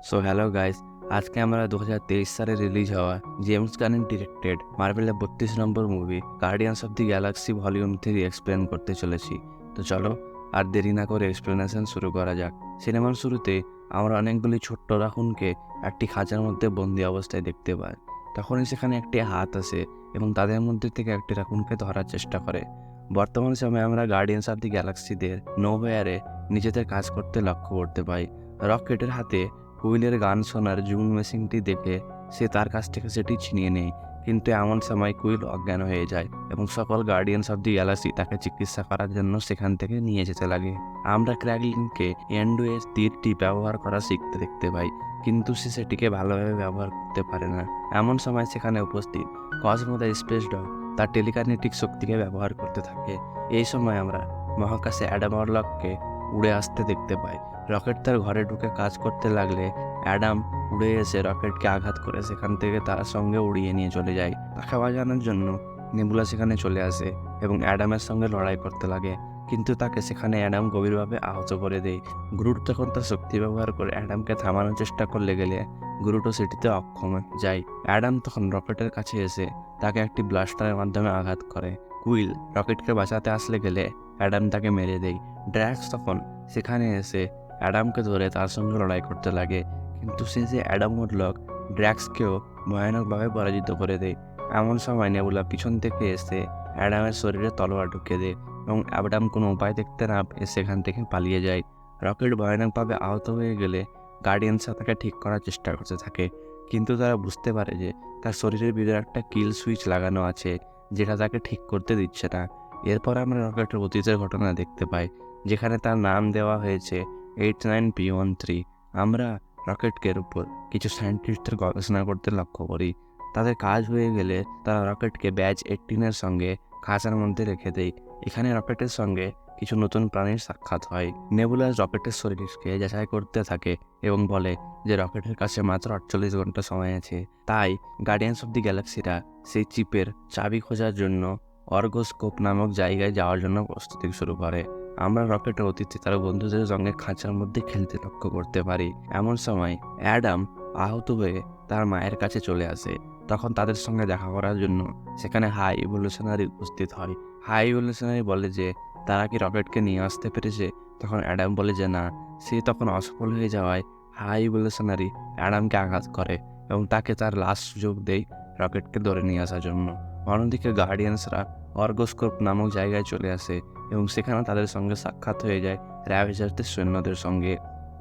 So hello guys, আজকে আমরা 2023 সালে রিলিজ হওয়া জেমস গানের ডিরেক্টেড মার্ভেলের 32 নম্বর movie Guardians of the Galaxy volume 3 explain করতে চলেছি। তো চলো আর দেরি না করে এক্সপ্লেনেশন শুরু করা যাক। সিনেমার শুরুতে আমরা অনেকগুলি ছোট্ট রাকুনকে একটি খাঁচার মধ্যে বন্দি অবস্থায় দেখতে পাই। তখনই সেখানে একটি হাত আসে এবং তাদের মধ্যে থেকে একটি রাকুনকে ধরার চেষ্টা করে। বর্তমান সময়ে আমরা গার্ডিয়ান্স অফ দি গ্যালাক্সিদের নোওয়্যারে নিজেদের কাজ করতে লক্ষ্য করতে পাই। রকেটের হাতে কুইলের গান শোনার জুম মেশিনটি দেখে সে তার কাছ থেকে সেটি ছিনিয়ে নেয়, কিন্তু এমন সময় কুইল অজ্ঞান হয়ে যায় এবং সকল গার্ডিয়ান্স অফ দি গ্যালাক্সি তাকে চিকিৎসা করার জন্য সেখান থেকে নিয়ে যেতে লাগে। আমরা ক্র্যাগলিনকে এন্ডুয়ের তীরটি ব্যবহার করা শিখতে দেখতে পাই, কিন্তু সে সেটিকে ভালোভাবে ব্যবহার করতে পারে না। এমন সময় সেখানে উপস্থিত কসমো দ্য স্পেস ডগ তার টেলিকাইনেটিক শক্তিকে ব্যবহার করতে থাকে। এই সময় আমরা মহাকাশে অ্যাডাম অরলককে উড়ে আসতে দেখতে পাই। রকেট তার ঘরে ঢুকে কাজ করতে লাগলে অ্যাডাম উড়ে এসে রকেটকে আঘাত করে সেখান থেকে তার সঙ্গে উড়িয়ে নিয়ে চলে যায়। তাকে বাঁচানোর জন্য নেবুলা সেখানে চলে আসে এবং অ্যাডামের সঙ্গে লড়াই করতে লাগে, কিন্তু তাকে সেখানে অ্যাডাম গভীরভাবে আহত করে দেয়। গ্রুট তখন তার শক্তি ব্যবহার করে অ্যাডামকে থামানোর চেষ্টা করলে গেলে গ্রুটও সেটিতে অক্ষম যায়। অ্যাডাম তখন রকেটের কাছে এসে তাকে একটি ব্লাস্টারের মাধ্যমে আঘাত করে। কুইল রকেটকে বাঁচাতে আসলে গেলে অ্যাডাম তাকে মেরে দেয়। ড্র্যাক্স তখন সেখানে এসে অ্যাডামকে ধরে তার সঙ্গে লড়াই করতে লাগে, কিন্তু সে যে অ্যাডাম ওরলক ড্র্যাক্সকেও ভয়ানকভাবে পরাজিত করে দেয়। এমন সময় নেবুলা পিছন থেকে এসে অ্যাডামের শরীরে তলোয়ার ঢুকিয়ে দেয় এবং অ্যাডাম কোনো উপায় দেখতে না পেয়ে সেখান থেকে পালিয়ে যায়। রকেট ভয়ানকভাবে আহত হয়ে গেলে গার্ডিয়ানসরা তাকে ঠিক করার চেষ্টা করতে থাকে, কিন্তু তারা বুঝতে পারে যে তার শরীরের ভিতরে একটা কিল সুইচ লাগানো আছে যেটা তাকে ঠিক করতে দিচ্ছে না। এরপর আমরা রকেটের অতীতের ঘটনা দেখতে পাই, যেখানে তার নাম দেওয়া হয়েছে 89P13। আমরা রকেটের উপর কিছু সায়েন্টিস্টদের গবেষণা করতে লক্ষ্য করি। তাদের কাজ হয়ে গেলে তারা রকেটকে ব্যাচ 18-এর সঙ্গে খাঁচার মধ্যে রেখে দেয়। এখানে রকেটের সঙ্গে কিছু নতুন প্রাণীর সাক্ষাৎ হয়। নেবুলাস রকেটের শরীরকে যাচাই করতে থাকে এবং বলে যে রকেটের কাছে মাত্র 48 ঘন্টা সময় আছে। তাই গার্ডিয়ান্স অফ দি গ্যালাক্সিরা সেই চিপের চাবি খোঁজার জন্য অর্গোস্কোপ নামক জায়গায় যাওয়ার জন্য প্রস্তুতি শুরু করে। আমরা রকেটের অতীতে তার বন্ধুদের সঙ্গে খাঁচার মধ্যে খেলতে লক্ষ্য করতে পারি। এমন সময় অ্যাডাম আহত হয়ে তার মায়ের কাছে চলে আসে। তখন তাদের সঙ্গে দেখা করার জন্য সেখানে হাই ইভলিউশনারি উপস্থিত হয়। হাই ইভলিউশনারি বলে যে তারা কি রকেটকে নিয়ে আসতে পেরেছে। তখন অ্যাডাম বলে যে না। সে তখন অসফল হয়ে যাওয়ায় হাই ইভলিউশনারি অ্যাডামকে আঘাত করে এবং তাকে তার লাস্ট সুযোগ দেয় রকেটকে ধরে নিয়ে আসার জন্য। অন্যদিকে গার্ডিয়ান্সরা অর্গোস্কোপ নামক জায়গায় চলে আসে এবং সেখানে তাদের সঙ্গে সাক্ষাৎ হয়ে যায় র্যাভেজারদের সৈন্যদের সঙ্গে।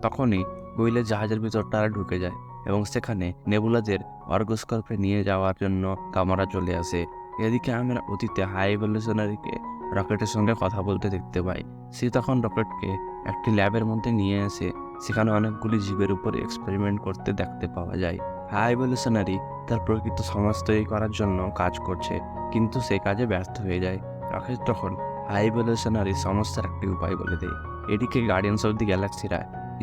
তখনই কুইলের জাহাজের ভিতর তারা ঢুকে যায় এবং সেখানে নেবুলাদের অর্গোস্কোপে নিয়ে যাওয়ার জন্য কামরা চলে আসে। এদিকে আমরা অতীতে হাই ইভলিউশনারিকে রকেটের সঙ্গে কথা বলতে দেখতে পাই। সে তখন রকেটকে একটি ল্যাবের মধ্যে নিয়ে এসে সেখানে অনেকগুলি জীবের উপর এক্সপেরিমেন্ট করতে দেখতে পাওয়া যায়। হাই ইভলিউশনারি তার প্রকৃত সমাজ তৈরি করার জন্য কাজ করছে, কিন্তু সে কাজে ব্যর্থ হয়ে যায়। রকেট তখন হাই ইভলিউশনারি সমস্যার একটি উপায় বলে দেয়। এদিকে গার্ডিয়ান্স অফ দি গ্যালাক্সিরা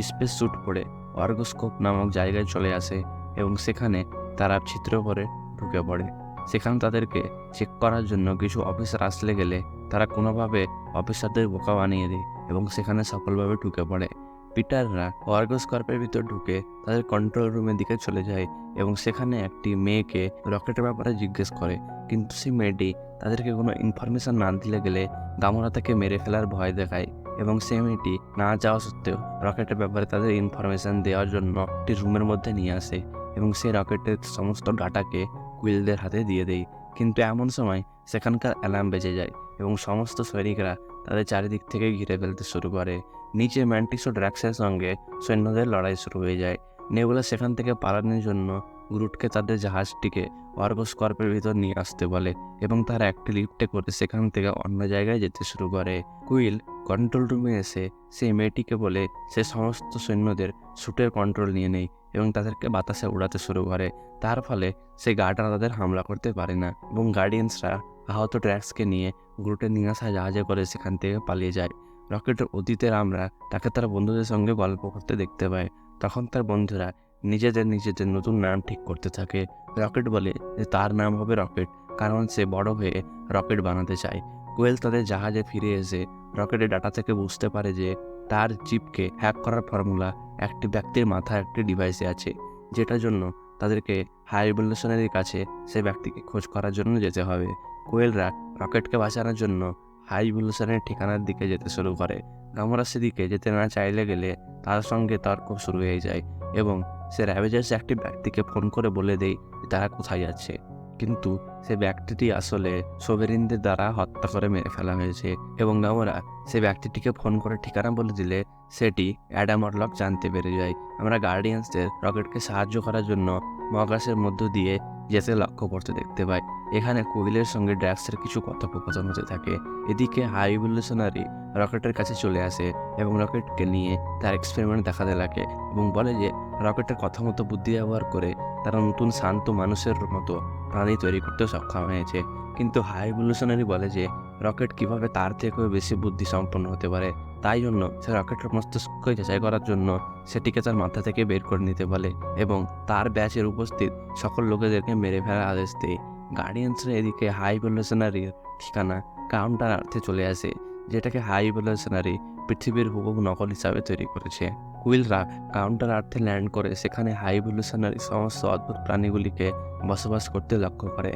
স্পেস স্যুট পরে অর্গোস্কোপ নামক জায়গায় চলে আসে এবং সেখানে তারা ছিদ্র করে ঢুকে পড়ে। সেখানে তাদেরকে চেক করার জন্য কিছু অফিসার আসলে গেলে তারা কোনোভাবে অফিসারদের বোকা বানিয়ে দেয় এবং সেখানে সফলভাবে ঢুকে পড়ে। পিটাররা অর্গোস্কোপের ভিতর ঢুকে তাদের কন্ট্রোল রুমের দিকে চলে যায় এবং সেখানে একটি মেয়েকে রকেটের ব্যাপারে জিজ্ঞেস করে, কিন্তু সেই মেয়েটি তাদেরকে কোনো ইনফরমেশন না দিলে গেলে গামোরা তাকে মেরে ফেলার ভয় দেখায় এবং সেই মেয়েটি না যাওয়া সত্ত্বেও রকেটের ব্যাপারে তাদের ইনফরমেশন দেওয়ার জন্য একটি রুমের মধ্যে নিয়ে আসে এবং সেই রকেটের সমস্ত ডাটাকে কুইলদের হাতে দিয়ে দেয়। কিন্তু এমন সময় সেখানকার অ্যালার্ম বেজে যায় এবং সমস্ত সৈনিকরা তাদের চারিদিক থেকে ঘিরে ফেলতে শুরু করে। নিচে ম্যান্টিস ও ড্র্যাক্সের সঙ্গে সৈন্যদের লড়াই শুরু হয়ে যায়। নেবুলা সেখান থেকে পালানোর জন্য গ্রুটকে তাদের জাহাজটিকে অর্গোস্কোপের ভিতর নিয়ে আসতে বলে এবং তারা একটি লিফটে করে সেখান থেকে অন্য জায়গায় যেতে শুরু করে। কুইল কন্ট্রোল রুমে এসে সেই মেয়েটিকে বলে সে সমস্ত সৈন্যদের স্যুটের কন্ট্রোল নিয়ে নেয় এবং তাদেরকে বাতাসে উড়াতে শুরু করে। তার ফলে সেই গার্ডরা তাদের হামলা করতে পারে না এবং গার্ডিয়ান্সরা আহত ড্র্যাক্সকে নিয়ে গ্রুটে নিয়ে আসা জাহাজে করে সেখান থেকে পালিয়ে যায়। রকেটের অতীতের আমরা তাকে তার বন্ধুদের সঙ্গে গল্প করতে দেখতে পাই। তখন তার বন্ধুরা নিজেদের নতুন নাম ঠিক করতে থাকে। রকেট বলে যে তার নাম হবে রকেট, কারণ সে বড় হয়ে রকেট বানাতে চায়। কোয়েল তাদের জাহাজে ফিরে এসে রকেটের ডাটা থেকে বুঝতে পারে যে তার চিপকে হ্যাক করার ফর্মুলা একটি ব্যক্তির মাথায় একটি ডিভাইসে আছে, যেটার জন্য তাদেরকে হাই রিভলিউশনারির কাছে সে ব্যক্তিকে খোঁজ করার জন্য যেতে হবে। কোয়েলরা রকেটকে বাঁচানোর জন্য হাই রিভলিউশনারির ঠিকানার দিকে যেতে শুরু করে। গামোরা সেদিকে যেতে না চাইলে গেলে তার সঙ্গে তর্ক শুরু হয়ে যায় এবং সে র্যাভেজার্স একটি ব্যক্তিকে ফোন করে বলে দেয় যে তারা কোথায় যাচ্ছে, কিন্তু সে ব্যক্তিটি আসলে সোভেরিনদের দ্বারা হত্যা করে মেরে ফেলা হয়েছে এবং গামোরা সে ব্যক্তিটিকে ফোন করে ঠিকানা বলে দিলে সেটি অ্যাডাম অরলক জানতে পেরে যায়। আমরা গার্ডিয়ান্সদের রকেটকে সাহায্য করার জন্য মহাকাশের মধ্য দিয়ে যেতে লক্ষ্য করতে দেখতে পাই। এখানে কোয়েলের সঙ্গে ড্র্যাক্সের কিছু কথোপকথন হতে থাকে। এদিকে হাই ইভলিউশনারি রকেটের কাছে চলে আসে এবং রকেটকে নিয়ে তার এক্সপেরিমেন্ট দেখাতে লাগে এবং বলে যে রকেটের কথা মতো বুদ্ধি ব্যবহার করে তারা নতুন শান্ত মানুষের মতো প্রাণী তৈরি করতে সক্ষম হয়েছে। কিন্তু হাই ইভলিউশনারি বলে যে রকেট কিভাবে তার থেকেও বেশি বুদ্ধি সম্পন্ন হতে পারে, তাই জন্য সে রকেটের মস্তিষ্ককে যাচাই করার জন্য সেটিকে তার মাথা থেকে বের করে নিতে বলে এবং তার ব্যাচের উপস্থিত সকল লোকেদেরকে মেরে ফেলার আদেশ দেয়। গার্ডিয়ান্সরা এদিকে হাই ইভলিউশনারির ঠিকানা কাউন্টার আর্থে চলে আসে, যেটাকে হাই ইভলিউশনারি পৃথিবীর হুবহু নকল হিসাবে তৈরি করেছে। কুইলরা কাউন্টার আর্থে ল্যান্ড করে সেখানে হাই ইভলিউশনারি সমস্ত অদ্ভুত প্রাণীগুলিকে বসবাস করতে লক্ষ্য করে।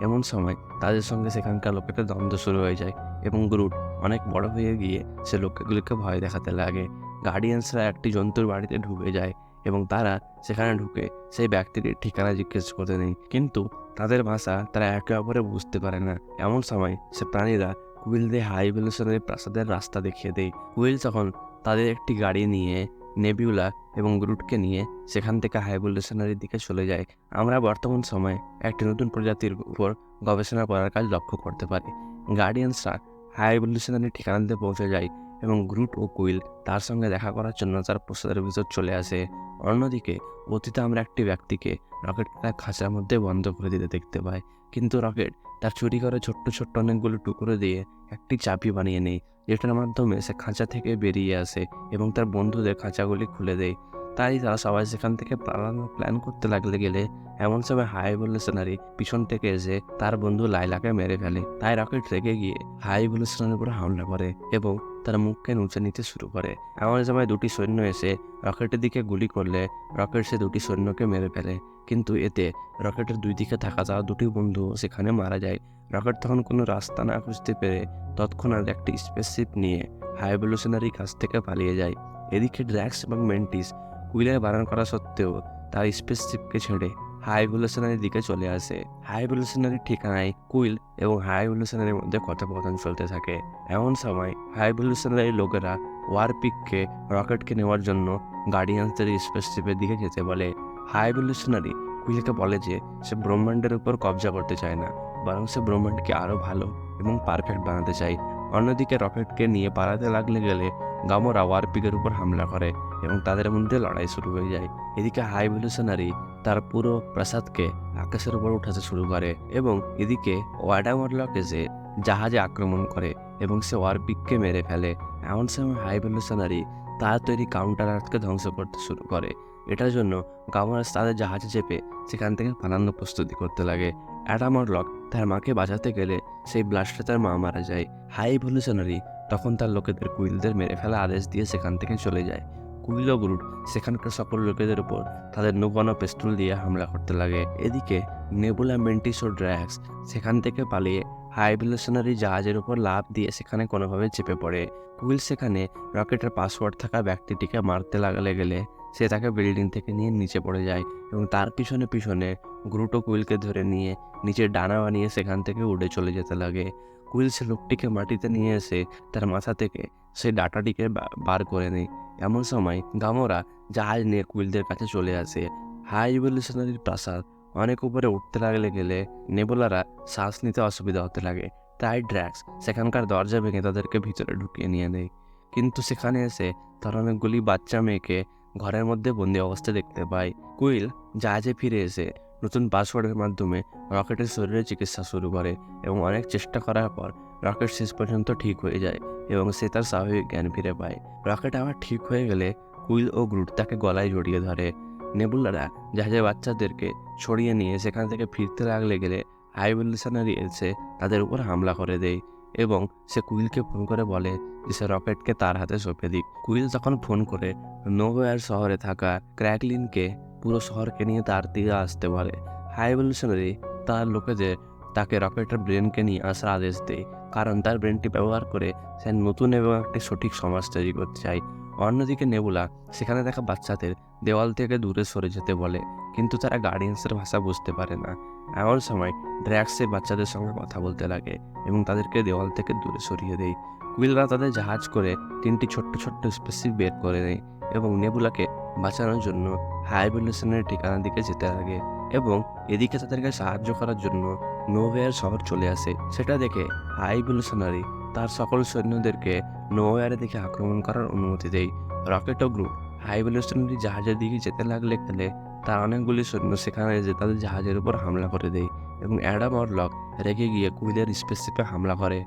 এমন সময় তাদের সঙ্গে সেখানকার লোকেদের দ্বন্দ্ব শুরু হয়ে যায় এবং গ্রুট অনেক বড় হয়ে গিয়ে সে লোকগুলিকে ভয় দেখাতে লাগে। গার্ডিয়ান্সরা একটি জন্তুর বাড়িতে ঢুকে যায় এবং তারা সেখানে ঢুকে সেই ব্যক্তিটির ঠিকানা জিজ্ঞেস করতে নেই, কিন্তু তাদের ভাষা তারা একে অপরে বুঝতে পারে না। এমন সময় সে প্রাণীরা কুইলদের হাই ইভলিউশনারি প্রাসাদের রাস্তা দেখিয়ে দেয়। কুইল তখন তাদের একটি গাড়ি নিয়ে নেবিউলা এবং গ্রুটকে নিয়ে সেখান থেকে হাই ইভলিউশনারির দিকে চলে যায়। আমরা বর্তমান সময়ে একটি নতুন প্রজাতির উপর গবেষণা করার কাজ লক্ষ্য করতে পারি। গার্ডিয়ান্সরা হাই ইভলিউশনারির ঠিকানাতে পৌঁছে যায় এবং গ্রুট ও কুইল তার সঙ্গে দেখা করার জন্য তার প্রাসাদের ভিতর চলে আসে। অন্যদিকে অতীতে আমরা একটি ব্যক্তিকে রকেট তার খাঁচার মধ্যে বন্ধ করে দিতে দেখতে পাই, কিন্তু রকেট তার চুরি করে ছোট্ট ছোট্ট অনেকগুলো টুকরো দিয়ে একটি চাবি বানিয়ে নেয়, যেটার মাধ্যমে সে খাঁচা থেকে বেরিয়ে আসে এবং তার বন্ধুদের খাঁচাগুলি খুলে দেয়। তাই তারা সবাই সেখান থেকে পালানোর প্ল্যান করতে গেলে এমন সময় হাই ইভলিউশনারি পিছন থেকে এসে তার বন্ধু লাইলাকে মেরে ফেলে। তাই রকেট রেগে গিয়ে হাই ইভলিউশনারির উপর হামলা করে এবং তার মুখকে নুচে নিতে শুরু করে। এমন সময় দুটি সৈন্য এসে রকেটের দিকে গুলি করলে রকেট সে দুটি সৈন্যকে মেরে ফেলে, কিন্তু এতে রকেটের দুই দিকে থাকা যাওয়া দুটি বন্ধু সেখানে মারা যায়। রকেট তখন কোনো রাস্তা না খুঁজতে পেরে তৎক্ষণাৎ একটি স্পেসশিপ নিয়ে হাই ইভলিউশনারির কাছ থেকে পালিয়ে যায়। এদিকে ড্র্যাক্স এবং মেন্টিস কুইলের বারণ করা সত্ত্বেও তার স্পেসশিপকে ছেড়ে হাই ইভলিউশনারির দিকে চলে আসে। হাই ইভলিউশনারির ঠিকানায় কুইল এবং হাই ইভলিউশনারির মধ্যে কথোপকথন চলতে থাকে। এমন সময় হাই ইভলিউশনারির লোকেরা ওয়ারপিককে রকেটকে নেওয়ার জন্য গার্ডিয়ান্সদের স্পেসশিপের দিকে যেতে বলে। হাই ইভলিউশনারি কুইলকে বলে যে সে ব্রহ্মাণ্ডের উপর কবজা করতে চায় না, বরং সে ব্রহ্মাণ্ডকে আরও ভালো এবং পারফেক্ট বানাতে চায়। অন্যদিকে রকেটকে নিয়ে পালাতে গেলে গামোরা ওয়ারপিকের উপর হামলা করে এবং তাদের মধ্যে লড়াই শুরু হয়ে যায়। এদিকে হাই ইভলিউশনারি তার পুরো প্রাসাদকে আকাশের উপর উঠাতে শুরু করে এবং এদিকে অ্যাডাম অরলক এসে জাহাজে আক্রমণ করে এবং সে ওয়ারপিককে মেরে ফেলে। এমন সময় হাই ইভলিউশনারি তার তৈরি কাউন্টার আর্থকে ধ্বংস করতে শুরু করে। এটার জন্য গামোরা তাদের জাহাজে চেপে সেখান থেকে পালানোর প্রস্তুতি করতে লাগে। অ্যাডাম অরলক তার মাকে বাঁচাতে গেলে সেই ব্লাস্টে তার মা মারা যায়। হাই ইভলিউশনারি তখন তার লোকেদের কুইলদের মেরে ফেলা আদেশ দিয়ে সেখান থেকে চলে যায়। কুইল ও গ্রুট সেখানকার সকল লোকেদের উপর তাদের নৌকানো পিস্তল দিয়ে হামলা করতে লাগে। এদিকে নেবুলা, মেন্টিস ও ড্র্যাক্স সেখান থেকে পালিয়ে হাই ইভলিউশনারি জাহাজের উপর লাফ দিয়ে সেখানে কোনোভাবে চেপে পড়ে। কুইল সেখানে রকেটের পাসওয়ার্ড থাকা ব্যক্তিটিকে মারতে গেলে সে তাকে বিল্ডিং থেকে নিয়ে নিচে পড়ে যায় এবং তার পিছনে গ্রুট ও কুইলকে ধরে নিয়ে নিচে ডানা বানিয়ে সেখান থেকে উড়ে চলে যেতে লাগে। কুইল সে লোকটিকে মাটিতে নিয়ে এসে তার মাথা থেকে সেই ডাটাটিকে বার করে নেয়। এমন সময় গামোরা জাহাজ নিয়ে কুইলদের কাছে চলে আসে। হাই ইভলিউশনারির প্রাসাদ অনেক উপরে উঠতে গেলে নেবুলারা শ্বাস নিতে অসুবিধা হতে লাগে। তাই ড্র্যাক্স সেখানকার দরজা ভেঙে তাদেরকে ভিতরে ঢুকিয়ে নিয়ে নেয়, কিন্তু সেখানে এসে তারা অনেকগুলি বাচ্চা মেয়েকে ঘরের মধ্যে বন্দি অবস্থায় দেখতে পায়। কুইল জাহাজে ফিরে এসে নতুন পাসওয়ার্ডের মাধ্যমে রকেটের শরীরে চিকিৎসা শুরু করে এবং অনেক চেষ্টা করার পর রকেট শেষ পর্যন্ত ঠিক হয়ে যায় এবং সে তার স্বাভাবিক জ্ঞান ফিরে পায়। রকেট আবার ঠিক হয়ে গেলে কুইল ও গ্রুট তাকে গলায় জড়িয়ে ধরে। নেবুলারা জাহাজের বাচ্চাদেরকে ছড়িয়ে নিয়ে সেখান থেকে ফিরতে গেলে হাই ইভলিউশনারি এসে তাদের উপর হামলা করে দেয়। এবং সে কুইলকে ফোন করে বলে যে সে রকেটকে তার হাতে সঁপে দিক। কুইল তখন ফোন করে নোভেয়ার শহরে থাকা ক্র্যাকলিনকে পুরো শহরকে নিয়ে তার দিকে আসতে বলে। হাই এভলিউশনারি তার লোকেদের তাকে রকেটের ব্রেনকে নিয়ে আসার আদেশ দেয়, কারণ তার ব্রেনটি ব্যবহার করে সে নতুন এবং একটি সঠিক সমাজ তৈরি করতে চায়। অন্যদিকে নেবুলা সেখানে দেখা বাচ্চাদের দেওয়াল থেকে দূরে সরে যেতে বলে, কিন্তু তারা গার্ডিয়ান্সের ভাষা বুঝতে পারে না। এমন সময় ড্র্যাক্স সেই বাচ্চাদের সঙ্গে কথা বলতে লাগে এবং তাদেরকে দেওয়াল থেকে দূরে সরিয়ে দেয়। কুইলরা তাদের জাহাজ করে 3টি ছোট্ট ছোট্ট স্পেসিফিক বের করে নেয় এবং নেবুলাকে বাঁচানোর জন্য হাই এভলিউশনের ঠিকানার দিকে যেতে লাগে। এবং এদিকে তাদেরকে সাহায্য করার জন্য নোভেয়ার শহর চলে আসে। সেটা দেখে হাই এভলিউশনারি তার সকল সৈন্যদেরকে নোভেয়ারের দিকে আক্রমণ করার অনুমতি দেয়। রকেটো গ্রুপ হাই এভলিউশনারি জাহাজের দিকে যেতে লাগলে তার অনেকগুলি সৈন্য সেখানে এসে তাদের জাহাজের উপর হামলা করে দেয় এবং অ্যাডাম অরলক রেগে গিয়ে কুইলের স্পেসিফে হামলা করে।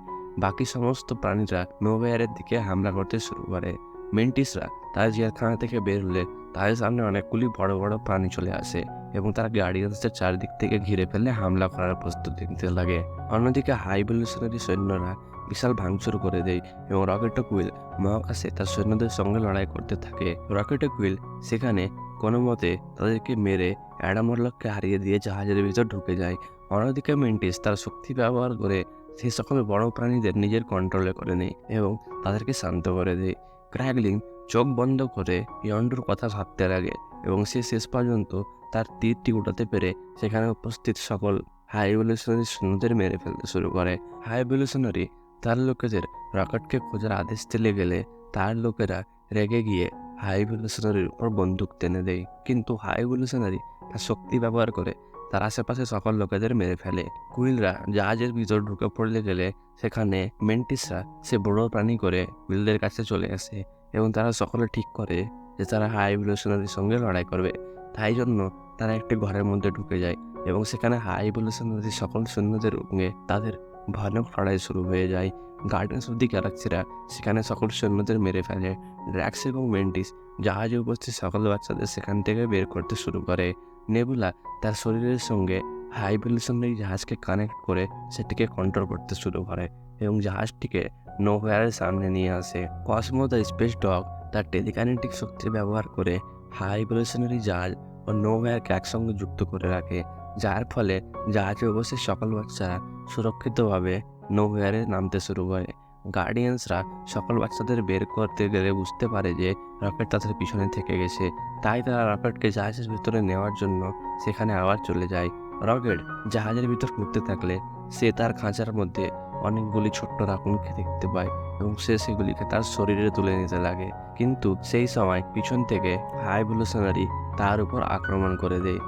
বাকি সমস্ত প্রাণীরা নোভেয়ারের দিকে হামলা করতে শুরু করে। মেন্টিসরা তার জেলখানা থেকে বের হলে তাদের সামনে অনেকগুলি বড় বড় প্রাণী চলে আসে এবং তারা গার্ডিয়ান্সদের চারদিক থেকে ঘিরে ফেলে হামলা করার প্রস্তুতি নিতে লাগে। অন্যদিকে হাই এভলিউশনারি সৈন্যরা বিশাল ভাঙচুর করে দেয় এবং রকেটো কুইল মহাকাশে তার সৈন্যদের সঙ্গে লড়াই করতে থাকে। রকেটো কুইল সেখানে কোনো মতে তাদেরকে মেরে অ্যাডাম অরলককে হারিয়ে দিয়ে জাহাজের ভিতর ঢুকে যায়। অন্যদিকে মেন্টিস তার শক্তি ব্যবহার করে সেই সকল বড় প্রাণীদের নিজের কন্ট্রোলে করে নেয় এবং তাদেরকে শান্ত করে দেয়। ক্র্যাগলিন চোখ বন্ধ করে ইয়ন্ডুর কথা ভাবতে লাগে এবং সে শেষ পর্যন্ত তার তীরটি উঠাতে পেরে সেখানে উপস্থিত সকল হাই এভলিউশনারি সৈন্যদের মেরে ফেলতে শুরু করে। হাই এভলিউশনারি তার লোকেদের রকেটকে খোঁজার আদেশ দিলে গেলে তার লোকেরা রেগে গিয়ে হাই এভলিউশনারির উপর বন্দুক টেনে দেয়, কিন্তু হাই এভলিউশনারি তার শক্তি ব্যবহার করে তার আশেপাশে সকল লোকেদের মেরে ফেলে। কুইলরা জাহাজের ভিতর ঢুকে পড়লে গেলে সেখানে মেন্টিসরা সে বড় প্রাণী করে কুইলদের কাছে চলে আসে এবং তারা সকলে ঠিক করে যে তারা হাই এভলিউশনারির সঙ্গে লড়াই করবে। তাই জন্য তারা একটি ঘরের মধ্যে ঢুকে যায় এবং সেখানে হাই এভলিউশনারি সকল সৈন্যদের সঙ্গে তাদের ভয়ানক লড়াই শুরু হয়ে যায়। গার্ডিয়ান্স অফ দি গ্যালাক্সিরা সেখানে সকল সৈন্যদের মেরে ফেলে। ড্র্যাক্স এবং মেন্টিস জাহাজে উপস্থিত সকল বাচ্চাদের সেখান থেকে বের করতে শুরু করে। নেবুলা তার শরীরের সঙ্গে হাই এভলিউশনারি জাহাজকে কানেক্ট করে সেটিকে কন্ট্রোল করতে শুরু করে এবং জাহাজটিকে নোভেয়ারের সামনে নিয়ে আসে। কসমো দ্য স্পেস ডগ তার টেলিকাইনেটিক শক্তি ব্যবহার করে হাই এভলিউশনারি জাহাজ ও নোভেয়ারকে একসঙ্গে যুক্ত করে রাখে, যার ফলে জাহাজে উপস্থিত সকল বাচ্চারা সুরক্ষিতভাবে নোভেয়ারে নামতে শুরু করে। গার্ডিয়ান্সরা সকল বাচ্চাদের বের করতে গেলে বুঝতে পারে যে রকেট তাদের পিছনে থেকে গেছে, তাই তারা রকেটকে জাহাজের ভিতরে নেওয়ার জন্য সেখানে আবার চলে যায়। রকেট জাহাজের ভিতর ঘুরতে থাকলে সে তার খাঁচার মধ্যে অনেকগুলি ছোট্ট রাকুনকে দেখতে পায় এবং সে সেগুলিকে তার শরীরে তুলে নিতে লাগে, কিন্তু সেই সময় পিছন থেকে হাই এভলিউশনারি তার উপর আক্রমণ করে দেয়।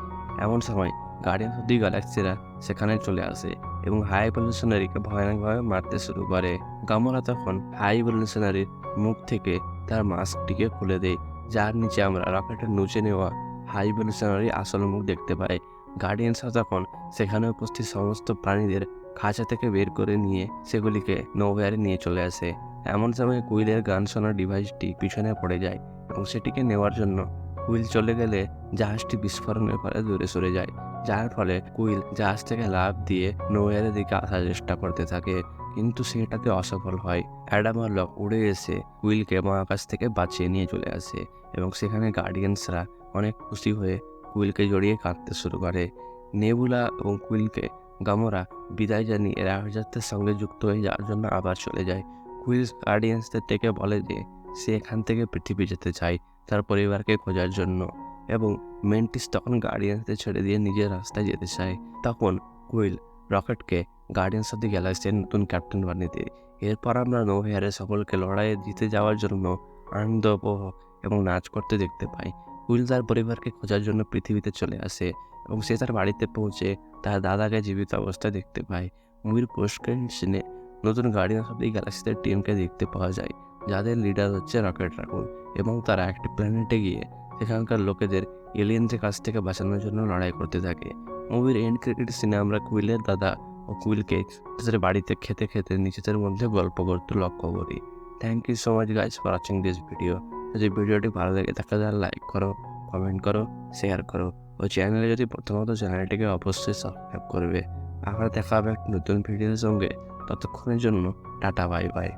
এমন সময় গার্ডিয়ান অফ দি গ্যালাক্সিরা সেখানে চলে আসে এবং হাই এভলিউশনারিকে ভয়ানকভাবে মারতে শুরু করে। গামোরা তখন হাই এভলিউশনারির মুখ থেকে তার মাস্কটিকে খুলে দেয়, যার নিচে আমরা রকেটের নুচে নেওয়া হাই এভলিউশনারি আসল মুখ দেখতে পাই। গার্ডিয়ানসরা তখন সেখানে উপস্থিত সমস্ত প্রাণীদের খাঁচা থেকে বের করে নিয়ে সেগুলিকে নোভেয়ারে নিয়ে চলে আসে। এমন সময় কুইলের গান শোনার ডিভাইসটি পিছনে পড়ে যায় এবং সেটিকে নেওয়ার জন্য কুইল চলে গেলে জাহাজটি বিস্ফোরণের ফলে দূরে সরে যায়, যার ফলে কুইল জাহাজ থেকে লাফ দিয়ে নোভেয়ারের দিকে আসার চেষ্টা করতে থাকে, কিন্তু সেটাতে অসফল হয়। অ্যাডাম অরলক উড়ে এসে কুইলকে মহাকাশ থেকে বাঁচিয়ে নিয়ে চলে আসে এবং সেখানে গার্ডিয়ানসরা অনেক খুশি হয়ে কুইলকে জড়িয়ে কাঁদতে শুরু করে। নেবুলা এবং কুইলকে গামোরা বিদায় জানিয়ে রাজত্বের সঙ্গে যুক্ত হয়ে যাওয়ার জন্য আবার চলে যায়। কুইল গার্ডিয়ান্সদের থেকে বলে যে সে এখান থেকে পৃথিবী যেতে চায় তার পরিবারকে খোঁজার জন্য, এবং মেন্টিস তখন গার্ডিয়ান্সদের ছেড়ে দিয়ে নিজের রাস্তায় যেতে চায়। তখন কুইল রকেটকে গার্ডিয়ান্স অফ দি গ্যালাক্সির নতুন ক্যাপ্টেন বানিয়ে দেয়। এরপর আমরা নোভেয়ারে সকলকে লড়াইয়ে জিতে যাওয়ার জন্য আনন্দ উপভোগ এবং নাচ করতে দেখতে পাই। কুইল তার পরিবারকে খোঁজার জন্য পৃথিবীতে চলে আসে এবং সে তার বাড়িতে পৌঁছে তার দাদাকে জীবিত অবস্থায় দেখতে পায়। মুভির পোস্ট ক্রেডিট সিনে নতুন গার্ডিয়ান্স অফ দি গ্যালাক্সিদের টিমকে দেখতে পাওয়া যায়, যাদের লিডার হচ্ছে রকেট রাকুন, এবং তারা একটি প্ল্যানেটে গিয়ে সেখানকার লোকেদের এলিয়েনদের কাছ থেকে বাঁচানোর জন্য লড়াই করতে থাকে। মুভির এন্ড ক্রেডিট সিনে আমরা কুইলের দাদা ও কুইলকে তাদের বাড়িতে খেতে খেতে নিজেদের মধ্যে গল্প করতে লক্ষ্য করি। Thank you so much guys for watching this video. যদি ভিডিওটি ভালো লাগে থাকে তাহলে লাইক করো, কমেন্ট করো, শেয়ার করো ও চ্যানেলে যদি প্রথমত চ্যানেলটিকে অবশ্যই সাবস্ক্রাইব করবে। আবার দেখা হবে একটা নতুন ভিডিওর সঙ্গে। ততক্ষণের জন্য টাটা বাই বাই।